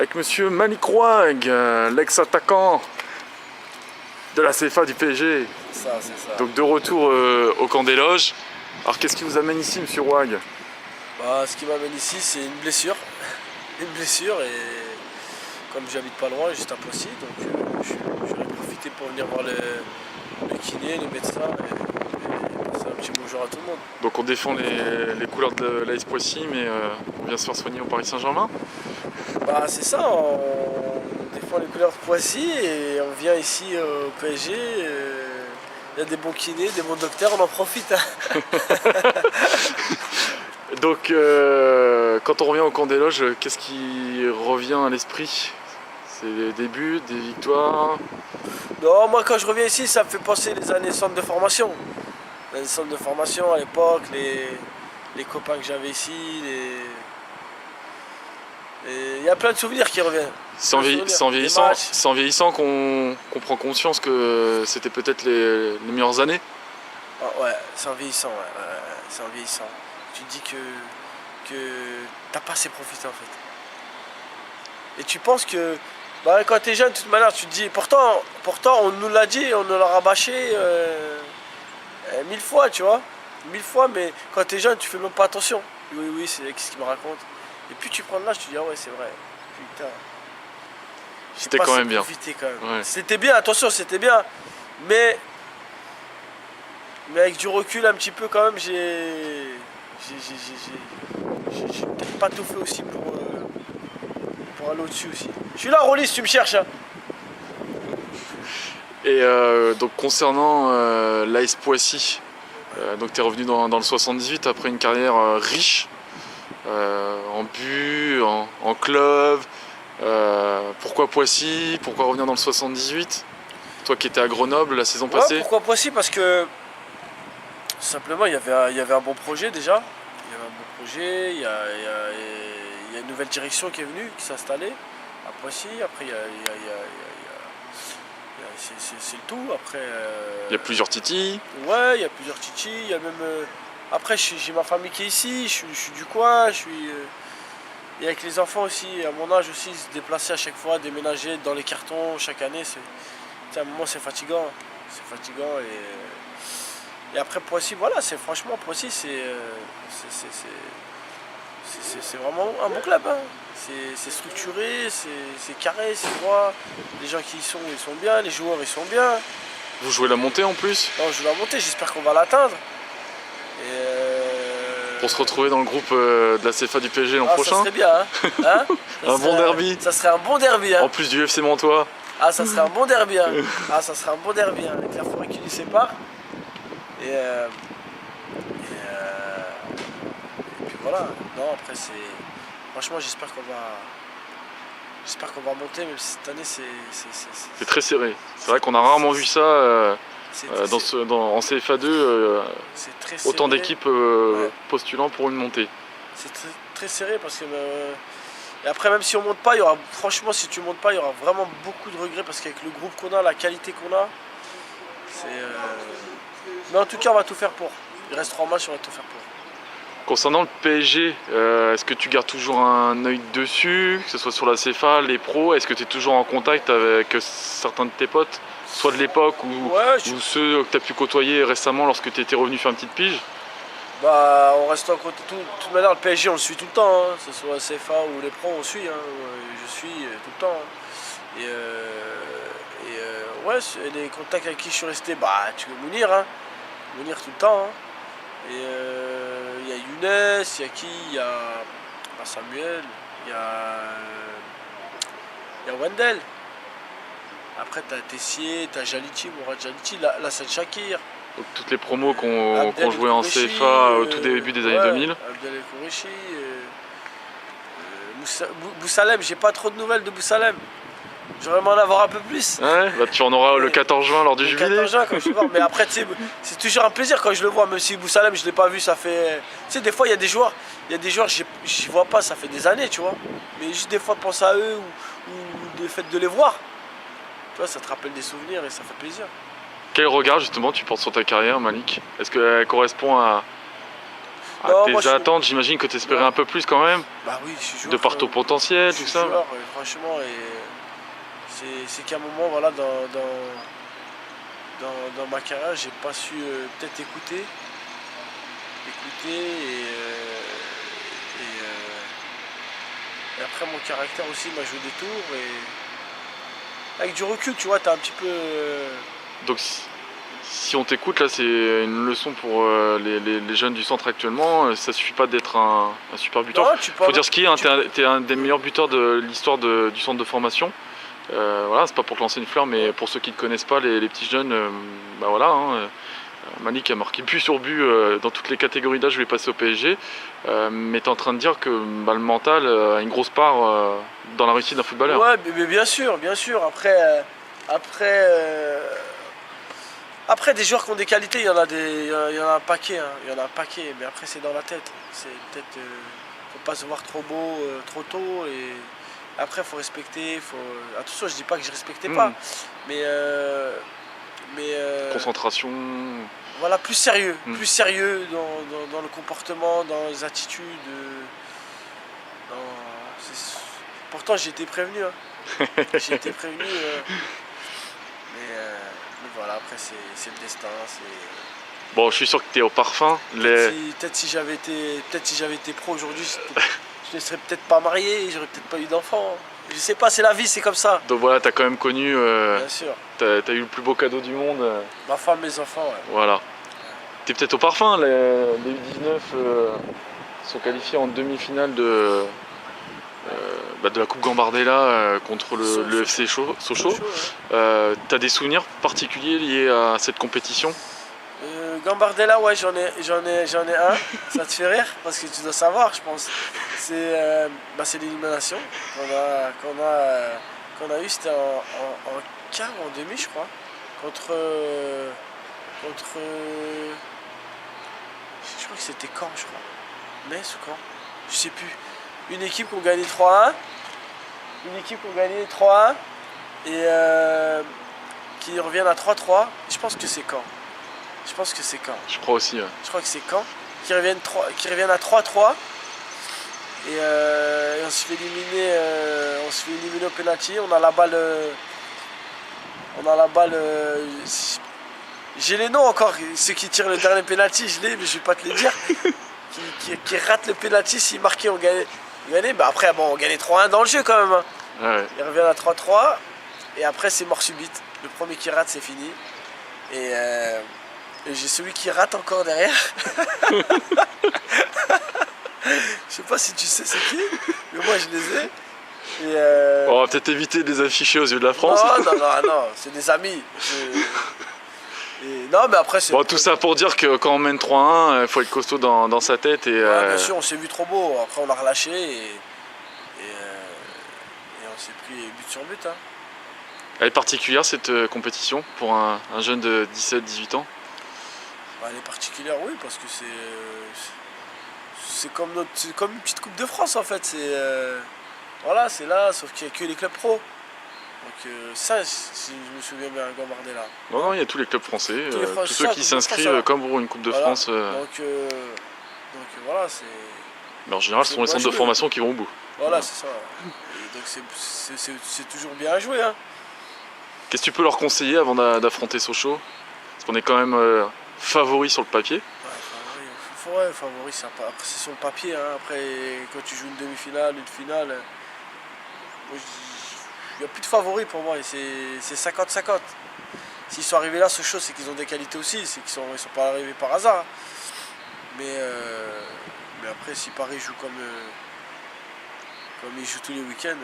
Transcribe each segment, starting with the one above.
avec monsieur Malik Rouag, l'ex-attaquant de la CFA du PSG. C'est ça. Donc de retour au camp des loges. Alors qu'est-ce qui vous amène ici, monsieur Rouag? Ce qui m'amène ici, c'est une blessure. Une blessure, et comme j'habite pas loin, juste à Poissy, donc j'aurais profité pour venir voir le kiné, le médecin, et passer un petit bonjour à tout le monde. Donc on défend les couleurs de l'AS Poissy, mais on vient se faire soigner au Paris Saint-Germain. C'est ça, on défend les couleurs de Poissy et on vient ici au PSG. Il y a des bons kinés, des bons docteurs, on en profite. Donc quand on revient au camp des loges, qu'est-ce qui revient à l'esprit? C'est des débuts, des victoires? Non, moi quand je reviens ici, ça me fait penser les années centre de formation. Les centres de formation à l'époque, les copains que j'avais ici, il y a plein de souvenirs qui reviennent. C'est en vieillissant qu'on prend conscience que c'était peut-être les meilleures années. Ouais, c'est en vieillissant, ouais, c'est en vieillissant. Tu te dis que t'as pas assez profité en fait. Et tu penses que quand t'es jeune, de toute manière, tu te dis, pourtant on nous l'a dit, on nous l'a rabâché 1000 fois, tu vois. 1000 fois, mais quand t'es jeune, tu fais même pas attention. Oui, c'est qu'est-ce qu'il me raconte. Et puis tu prends de l'âge, tu te dis, ah ouais, c'est vrai. Putain. C'était quand même bien. Quand même. Ouais. C'était bien, attention, c'était bien. Mais avec du recul un petit peu quand même, j'ai peut-être pas tout fait aussi pour aller au-dessus aussi. Je suis là, Rolly, si tu me cherches. Hein. Et donc concernant l'AS Poissy, donc tu es revenu dans le 78 après une carrière riche, en but, en club. Pourquoi Poissy? Pourquoi revenir dans le 78? Toi qui étais à Grenoble la saison passée. Pourquoi Poissy? Parce que simplement il y avait un bon projet déjà. Il y avait un bon projet, il y a une nouvelle direction qui est venue, qui s'est installée à Poissy. Après c'est le tout. Après il y a plusieurs titis. Ouais, il y a plusieurs titis. Il y a même après j'ai ma famille qui est ici. Je suis du coin. Et avec les enfants aussi, à mon âge aussi, se déplacer à chaque fois, déménager dans les cartons chaque année, à un moment c'est fatigant. C'est fatigant et après Poissy, voilà, franchement Poissy c'est vraiment un bon club. Hein. C'est structuré, c'est carré, c'est droit. Les gens qui y sont, ils sont bien, les joueurs ils sont bien. Vous jouez la montée en plus? Non, je joue la montée, j'espère qu'on va l'atteindre. Pour se retrouver dans le groupe de la CFA du PSG l'an prochain. Ça serait bien, hein. Bon derby. Ça serait un bon derby. Hein. En plus du FC Mantois. Ça serait un bon derby. Hein. Ça serait un bon derby. Hein. Avec la forêt qui nous sépare. Et puis voilà. Non, après c'est. Franchement, j'espère qu'on va monter, même si cette année c'est très serré. C'est vrai qu'on a rarement vu ça. En CFA2, autant d'équipes postulant pour une montée. C'est très serré parce que et après même si on monte pas, franchement si tu montes pas, il y aura vraiment beaucoup de regrets parce qu'avec le groupe qu'on a, la qualité qu'on a, mais en tout cas on va tout faire pour. Il reste 3 matchs, on va tout faire pour. Concernant le PSG, est-ce que tu gardes toujours un œil dessus, que ce soit sur la CFA, les pros? Est-ce que tu es toujours en contact avec certains de tes potes, soit de l'époque ou ceux que tu as pu côtoyer récemment lorsque tu étais revenu faire une petite pige? On reste en contact. De toute manière, le PSG on le suit tout le temps, hein. Que ce soit la CFA ou les pros, on suit. Hein. Je suis tout le temps. Hein. Et les contacts avec qui je suis resté, tu veux Mounir, hein. Mounir tout le temps. Hein. Et il y a Younes, il y a qui? Il y a Samuel, il y a Wendell. Après t'as Tessier, t'as Jaliti, Mourad Jaliti, Lassane Shakir. Donc toutes les promos qu'on jouait en CFA au tout début des années 2000. Abdel El Kourechi, Boussalem, j'ai pas trop de nouvelles de Boussalem. J'aurais aimé en avoir un peu plus. Ouais, tu en auras le 14 juin lors du jubilé. Le 14 juin quand je vais voir. Mais après, c'est toujours un plaisir quand je le vois, même si Boussalem, je l'ai pas vu, ça fait. Tu sais, des fois, il y a des joueurs, j'y vois pas, ça fait des années, tu vois. Mais juste des fois, penser à eux ou le fait de les voir, tu vois, ça te rappelle des souvenirs et ça fait plaisir. Quel regard, justement, tu portes sur ta carrière, Malik? Est-ce qu'elle correspond à Non, tes moi, je suis- attentes, j'imagine que tu espérais Non. un peu plus quand même, Bah oui, je suis joueur. de par ton potentiel, Je tout suis ça. joueur, franchement, et c'est qu'à un moment, voilà, dans ma carrière, j'ai pas su peut-être écouter et après mon caractère aussi m'a joué des tours et avec du recul, tu vois, t'as un petit peu. Donc si on t'écoute, là, c'est une leçon pour les jeunes du centre actuellement. Ça suffit pas d'être un super buteur. Non, tu peux. Faut dire ce qui est, hein, t'es un des meilleurs buteurs de l'histoire du centre de formation. Voilà, c'est pas pour te lancer une fleur, mais pour ceux qui ne te connaissent pas, les petits jeunes, bah voilà. Hein, Malik a marqué but sur but dans toutes les catégories d'âge, je vais passer au PSG. Mais tu es en train de dire que bah, le mental a une grosse part dans la réussite d'un footballeur. Ouais, mais bien sûr, bien sûr. Après, des joueurs qui ont des qualités, il y en a un paquet, hein. Il y en a un paquet. Mais après, c'est dans la tête. C'est peut-être, faut pas se voir trop beau, trop tôt. Et après, faut respecter. Attention, je dis pas que je respectais pas, mais Concentration. voilà, plus sérieux dans le comportement, dans les attitudes. Pourtant, j'ai été prévenu. Hein. J'ai été prévenu. Mais voilà, après, c'est le destin. Bon, je suis sûr que tu es au parfum. Peut-être si j'avais été pro aujourd'hui, je ne serais peut-être pas marié, j'aurais peut-être pas eu d'enfant. Je sais pas, c'est la vie, c'est comme ça. Donc voilà, tu as quand même connu. Bien sûr. Tu as eu le plus beau cadeau du monde. Ma femme, mes enfants, ouais. Voilà. Tu es peut-être au parfum. Les U19 sont qualifiés en demi-finale de la Coupe Gambardella contre le FC Sochaux. Ouais. Tu as des souvenirs particuliers liés à cette compétition? Gambardella, ouais, j'en ai un. Ça te fait rire parce que tu dois savoir, je pense. C'est l'élimination qu'on a eu, c'était en quart ou en demi, je crois, contre je crois que c'était Caen, je crois. Metz ou Caen, je sais plus. Une équipe qui a gagné 3-1. Et qui reviennent à 3-3. Je pense que c'est Caen. Je crois aussi. Ouais. Je crois que c'est Caen. Qui reviennent à 3-3. Et on se fait éliminer au penalty. On a la balle. J'ai les noms encore. Ceux qui tirent le dernier penalty, je l'ai, mais je vais pas te les dire. qui rate le penalty, s'il marquait, on gagnait. Bah après, bon, on gagnait 3-1 dans le jeu quand même. Hein. Ouais. Ils reviennent à 3-3. Et après, c'est mort subite. Le premier qui rate, c'est fini. Et j'ai celui qui rate encore derrière. Je sais pas si tu sais c'est qui, mais moi je les ai. Et On va peut-être éviter de les afficher aux yeux de la France. Non, c'est des amis. Non, mais après c'est. Bon, tout ça pour dire que quand on mène 3-1, il faut être costaud dans sa tête. Et, bien sûr, on s'est vu trop beau. Après, on a relâché et on s'est pris but sur but. Hein. Elle est particulière cette compétition pour un jeune de 17-18 ans? Elle est particulière, oui, parce que c'est comme une petite Coupe de France en fait. Voilà, c'est là, sauf qu'il n'y a que les clubs pro. Donc ça, si je me souviens bien, Gambardella. Non, il y a tous les clubs français, tous ceux qui Coupe de s'inscrivent France, comme pour une Coupe de voilà. France. Donc voilà, c'est. Mais en général, ce sont les centres de formation qui vont au bout. Voilà, c'est ça. Et donc c'est toujours bien à jouer. Hein. Qu'est-ce que tu peux leur conseiller avant d'affronter Sochaux? Parce qu'on est quand même favori sur le papier. Ouais, favori, après c'est sur le papier. Hein. Après, quand tu joues une demi-finale, une finale, il n'y a plus de favoris pour moi. C'est 50-50. S'ils sont arrivés là, Sochaux, c'est qu'ils ont des qualités aussi. C'est qu'ils ne sont pas arrivés par hasard. Mais après, si Paris joue comme ils jouent tous les week-ends,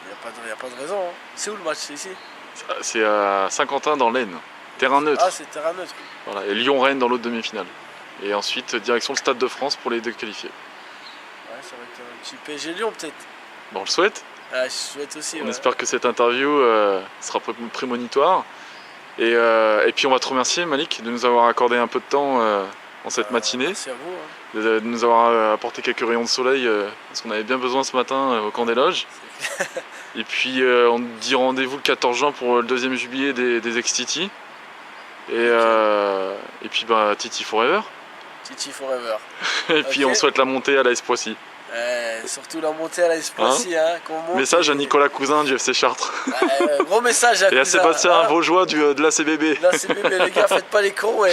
il n'y a pas de raison. Hein. C'est où le match? C'est ici? C'est à Saint-Quentin dans l'Aisne. Terrain neutre. Ah, c'est terrain neutre. Voilà. Et Lyon-Rennes dans l'autre demi-finale. Et ensuite, direction le Stade de France pour les deux qualifiés. Ouais, ça va être un petit PSG Lyon peut-être. Bon, on le souhaite. Ah, je souhaite aussi. On espère que cette interview sera prémonitoire. Et puis on va te remercier, Malik, de nous avoir accordé un peu de temps en cette matinée. Merci à vous. Hein. De nous avoir apporté quelques rayons de soleil parce qu'on avait bien besoin ce matin au camp des loges. Et puis on te dit rendez-vous le 14 juin pour le deuxième jubilé des ex-Titi. Et puis Titi Forever. Titi Forever. Et puis Ok. on souhaite la montée à l'AS Poissy. Surtout la montée à la Poissy, hein, qu'on monte. Message à et- Nicolas Cousin du FC Chartres. Gros message à Et à Cousin, Sébastien hein. Vaugeois de l'ACBB. Là c'est bébé, les gars, faites pas les cons et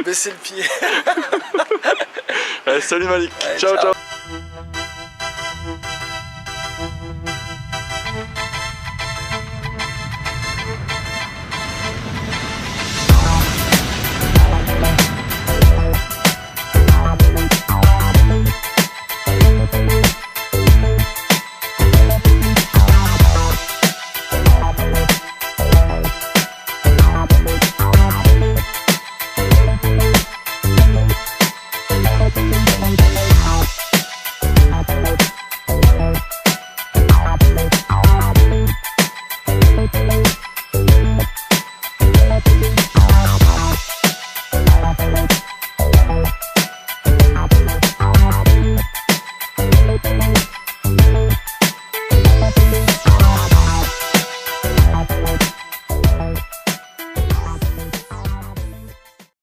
baissez le pied. Allez, salut Malik. Allez, Ciao, ciao.